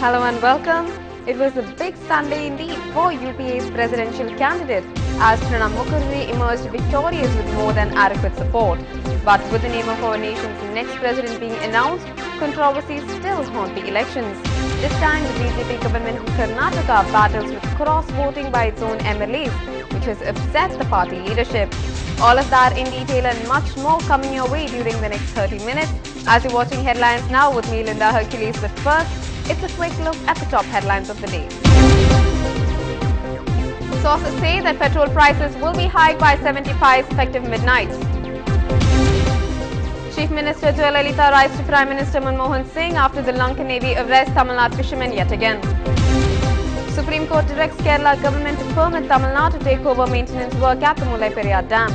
Hello and welcome. It was a big Sunday indeed for UPA's presidential candidate as Pranab Mukherjee emerged victorious with more than adequate support. But with the name of our nation's next president being announced, controversies still haunt the elections. This time the BJP government in Karnataka battles with cross-voting by its own MLAs, which has upset the party leadership. All of that in detail and much more coming your way during the next 30 minutes. As you're watching Headlines Now with me, Linda Hercules, but first, it's a quick look at the top headlines of the day. Sources say that petrol prices will be hiked by 75 effective midnight. Chief Minister Jayalalitha writes to Prime Minister Manmohan Singh after the Lankan Navy arrests Tamil Nadu fishermen yet again. Supreme Court directs Kerala government to permit Tamil Nadu to take over maintenance work at the Mullai Periyar Dam.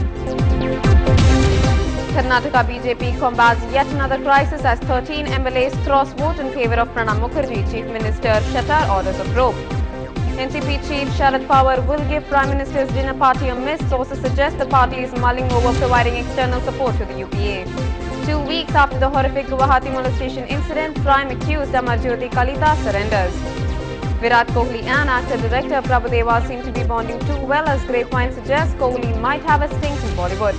Karnataka BJP combats yet another crisis as 13 MLAs cross-vote in favour of Pranab Mukherjee. Chief Minister Shattar orders a probe. NCP Chief Sharad Pawar will give Prime Minister's dinner party a miss. Sources suggest the party is mulling over providing external support to the UPA. 2 weeks after the horrific Guwahati molestation incident, Prime accused Amarjyoti Kalita surrenders. Virat Kohli and actor-director Prabhudeva seem to be bonding too well as grapevine suggests Kohli might have a stint in Bollywood.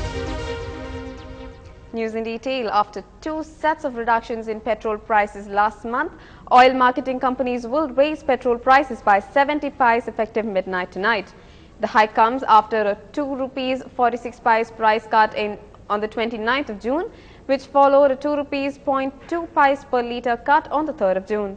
News in detail. After 2 sets of reductions in petrol prices last month, oil marketing companies will raise petrol prices by 70 paise effective midnight tonight. The hike comes after a 2 rupees 46 paise price cut on the 29th of June, which followed a 2 rupees 0.2 paise per litre cut on the 3rd of June.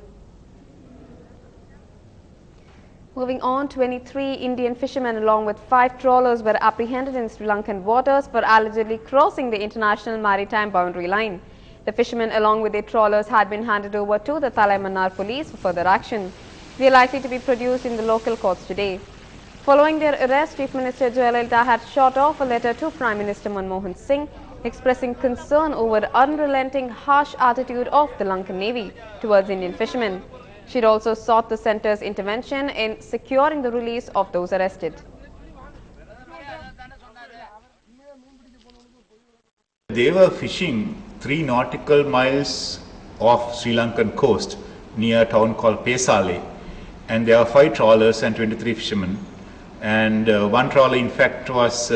Moving on, 23 Indian fishermen along with 5 trawlers were apprehended in Sri Lankan waters for allegedly crossing the international maritime boundary line. The fishermen along with their trawlers had been handed over to the Talaimannar police for further action. They are likely to be produced in the local courts today. Following their arrest, Chief Minister Jayalalitha had shot off a letter to Prime Minister Manmohan Singh expressing concern over the unrelenting harsh attitude of the Lankan Navy towards Indian fishermen. She had also sought the centre's intervention in securing the release of those arrested. They were fishing 3 nautical miles off Sri Lankan coast near a town called Pesale, and there were 5 trawlers and 23 fishermen. And one trawler in fact was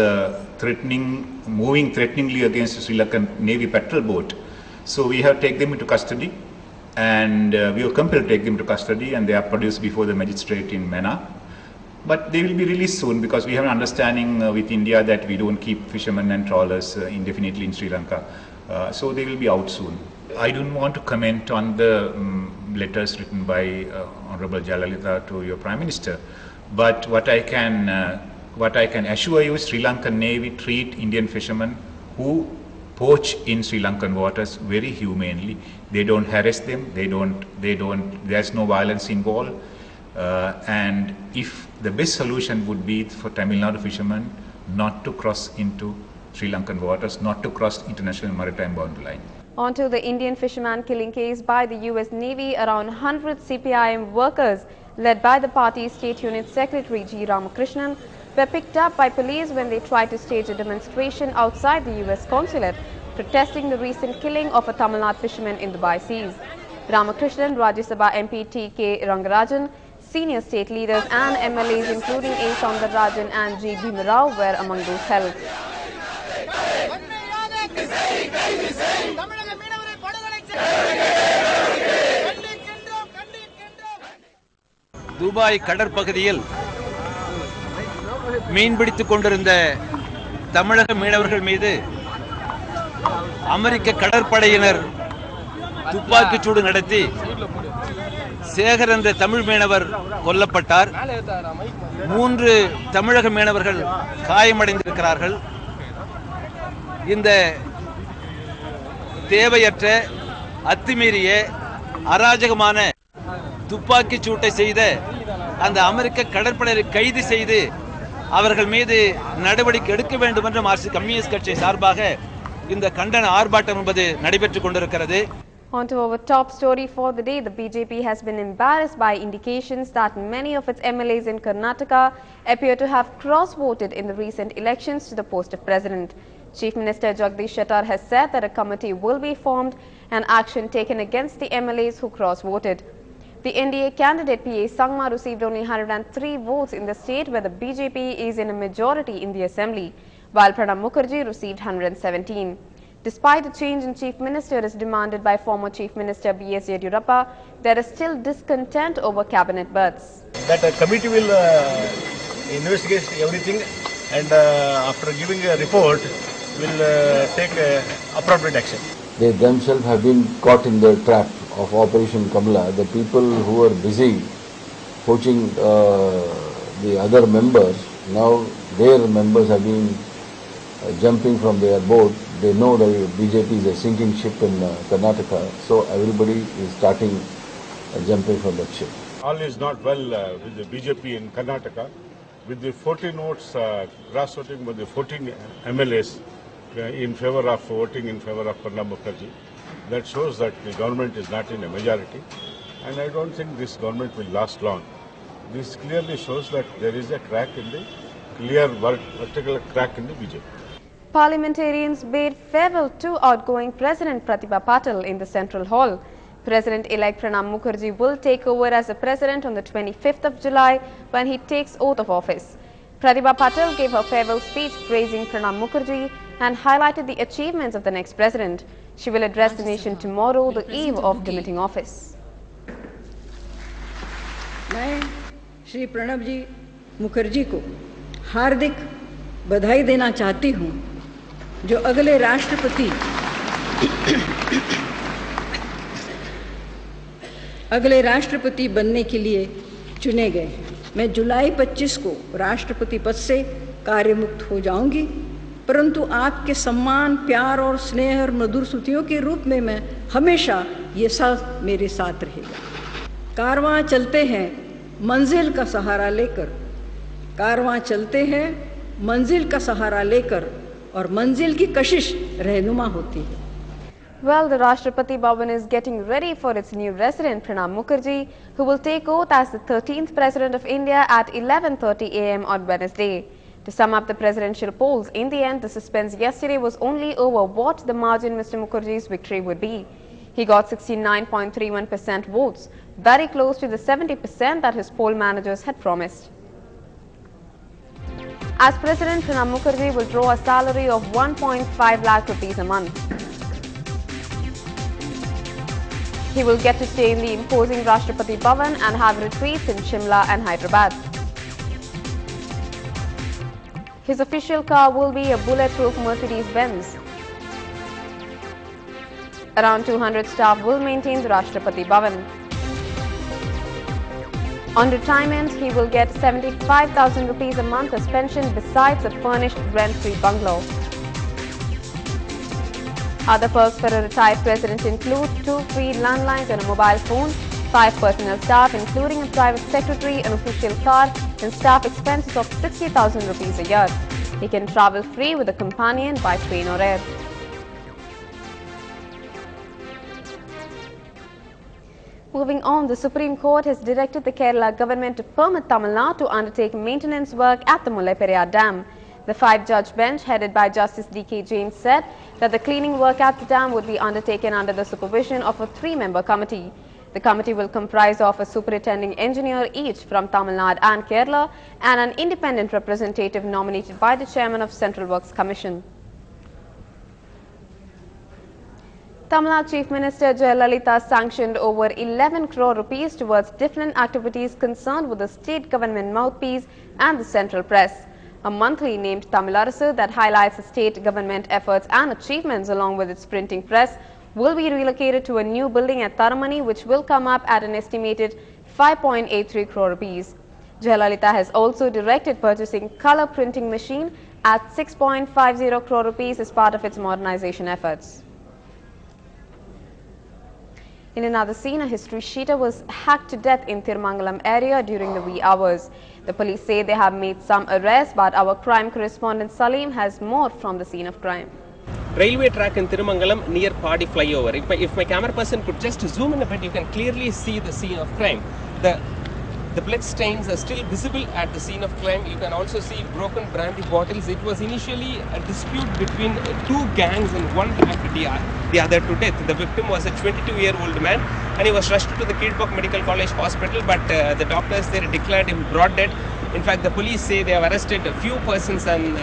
moving threateningly against the Sri Lankan Navy patrol boat. So we have taken them into custody. And we were compelled to take them to custody, and they are produced before the magistrate in Mena. But they will be released soon because we have an understanding with India that we don't keep fishermen and trawlers indefinitely in Sri Lanka. So they will be out soon. I don't want to comment on the letters written by Honorable Jayalalitha to your Prime Minister. But what I can assure you, Sri Lankan Navy treat Indian fishermen who poach in Sri Lankan waters very humanely. They don't harass them, there's no violence involved. And if the best solution would be for Tamil Nadu fishermen not to cross into Sri Lankan waters, not to cross international maritime boundary line. On to the Indian fisherman killing case by the US Navy. Around 100 CPIM workers led by the party's State Unit Secretary G. Ramakrishnan were picked up by police when they tried to stage a demonstration outside the US consulate, protesting the recent killing of a Tamil Nadu fisherman in Dubai seas. Ramakrishnan, Rajya Sabha MP T.K. Rangarajan, senior state leaders and MLAs including A. Soundararajan and G. Bhimarao were among those held. Dubai கடற்பகுதியில் மீன்பிடித்துக் கொண்டிருந்த தமிழக மீனவர்கள் மீது அமெரிக்க கடற்படையினர் துப்பாக்கிச் சூடு நடத்தி சேகர் என்ற தமிழ் மீனவர் கொல்லப்பட்டார். 3 தமிழக மீனவர்கள் காயமடைந்திருக்கிறார்கள். இந்த தேவையற்ற அத்துமீறிய அராஜகமான துப்பாக்கிச் சூட்டை செய்த அந்த அமெரிக்க கடற்படையை கைது செய்து அவர்கள் மீது நடவடிக்கை எடுக்க வேண்டும் என்ற மார்க்சிஸ்ட் கம்யூனிஸ்ட் கட்சி சார்பாக இந்த கண்டன ஆர்ப்பாட்டம் என்பது நடைபெற்றுக் கொண்டிருக்கிறது. On to our top story for the day, the BJP has been embarrassed by indications that many of its MLAs in Karnataka appear to have cross-voted in the recent elections to the post of president. Chief Minister Jagdish Shettar has said that a committee will be formed and action taken against the MLAs who cross-voted. The NDA candidate P.A. Sangma received only 103 votes in the state where the BJP is in a majority in the assembly, while Pranab Mukherjee received 117. Despite the change in Chief Minister as demanded by former Chief Minister B.S. Yediyurappa, there is still discontent over cabinet berths. That a committee will investigate everything and after giving a report will take appropriate action. They themselves have been caught in the trap of Operation Kamala. The people who are busy poaching the other members, now their members have been jumping from their boat. They know that BJP is a sinking ship in Karnataka, so everybody is starting jumping from that ship. All is not well with the BJP in Karnataka. With the 14 votes, grass voting with the 14 MLAs in favor of voting in favor of Pranab Mukherjee, that shows that the government is not in a majority, and I don't think this government will last long. This clearly shows that there is a crack in the vertical crack in the BJP. Parliamentarians bade farewell to outgoing President Pratibha Patil in the Central Hall. President-elect Pranab Mukherjee will take over as the President on the 25th of July when he takes oath of office. Pratibha Patil gave her farewell speech praising Pranab Mukherjee and highlighted the achievements of the next President. She will address the nation tomorrow, the eve of committing office. मैं श्री प्रणब जी मुखर्जी को हार्दिक बधाई देना चाहती हूँ, जो अगले राष्ट्रपति बनने के लिए चुने गए हैं। मैं जुलाई 25 को राष्ट्रपति पद से कार्यमुक्त हो जाऊंगी, परंतु आपके सम्मान, प्यार और स्नेह और मधुर स्तुतियों के रूप में मैं हमेशा ये सब मेरे साथ रहेगा। कारवां चलते हैं मंजिल का सहारा लेकर, कारवां चलते हैं मंजिल का सहारा लेकर, और मंजिल की कशिश रहनुमा होती है। Well, the Rashtrapati Bhavan is getting ready for its new resident, Pranab Mukherjee, who will take oath as the 13th President of India at 11:30 a.m. on Wednesday. To sum up the presidential polls, in the end, the suspense yesterday was only over what the margin Mr. Mukherjee's victory would be. He got 69.31% votes, very close to the 70% that his poll managers had promised. As President, Pranab Mukherjee will draw a salary of 1.5 lakh rupees a month. He will get to stay in the imposing Rashtrapati Bhavan and have retreats in Shimla and Hyderabad. His official car will be a bulletproof Mercedes-Benz. Around 200 staff will maintain the Rashtrapati Bhavan. On retirement, he will get 75,000 rupees a month as pension besides a furnished rent-free bungalow. Other perks for a retired president include 2 free landlines and a mobile phone, 5 personal staff including a private secretary, an official car and staff expenses of 60,000 rupees a year. He can travel free with a companion by train or air. Moving on, the Supreme Court has directed the Kerala government to permit Tamil Nadu to undertake maintenance work at the Mullaiperayyar Dam. The 5-judge bench headed by Justice D.K. Jain said that the cleaning work at the dam would be undertaken under the supervision of a 3-member committee. The committee will comprise of a superintending engineer each from Tamil Nadu and Kerala and an independent representative nominated by the chairman of Central Works Commission. Tamil Nadu Chief Minister Jayalalitha sanctioned over 11 crore rupees towards different activities concerned with the state government mouthpiece and the central press. A monthly named Tamil Arasu that highlights the state government efforts and achievements along with its printing press will be relocated to a new building at Taramani, which will come up at an estimated 5.83 crore rupees. Jayalalitha has also directed purchasing color printing machine at 6.50 crore rupees as part of its modernization efforts. In another scene, a history sheeter was hacked to death in Thirumangalam area during the wee hours. The police say they have made some arrests, but our crime correspondent Salim has more from the scene of crime. Railway track in Thirumangalam near Padi flyover. If my camera person could just zoom in a bit, you can clearly see the scene of crime. The blood stains are still visible at the scene of crime. You can also see broken brandy bottles. It was initially a dispute between 2 gangs and one hacked the other to death. The victim was a 22-year-old man and he was rushed to the Kidpok Medical College Hospital, but the doctors there declared him broad dead. In fact, the police say they have arrested a few persons and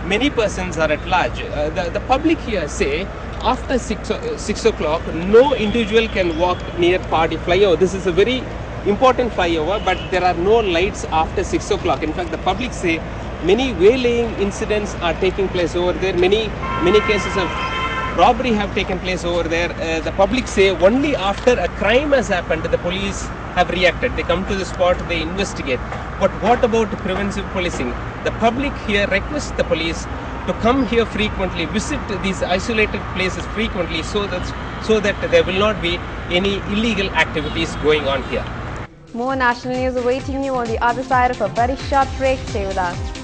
many persons are at large. The public here say after 6 o'clock, no individual can walk near Party flyover. This is a very important flyover, but there are no lights after 6 o'clock. In fact, the public say many waylaying incidents are taking place over there. Many cases of robbery have taken place over there. The public say only after a crime has happened, the police have reacted. They come to the spot, they investigate. But what about preventive policing? The public here requests the police to come here frequently, visit these isolated places frequently, so that there will not be any illegal activities going on here. More national news awaiting you on the other side of a very short break. Stay with us.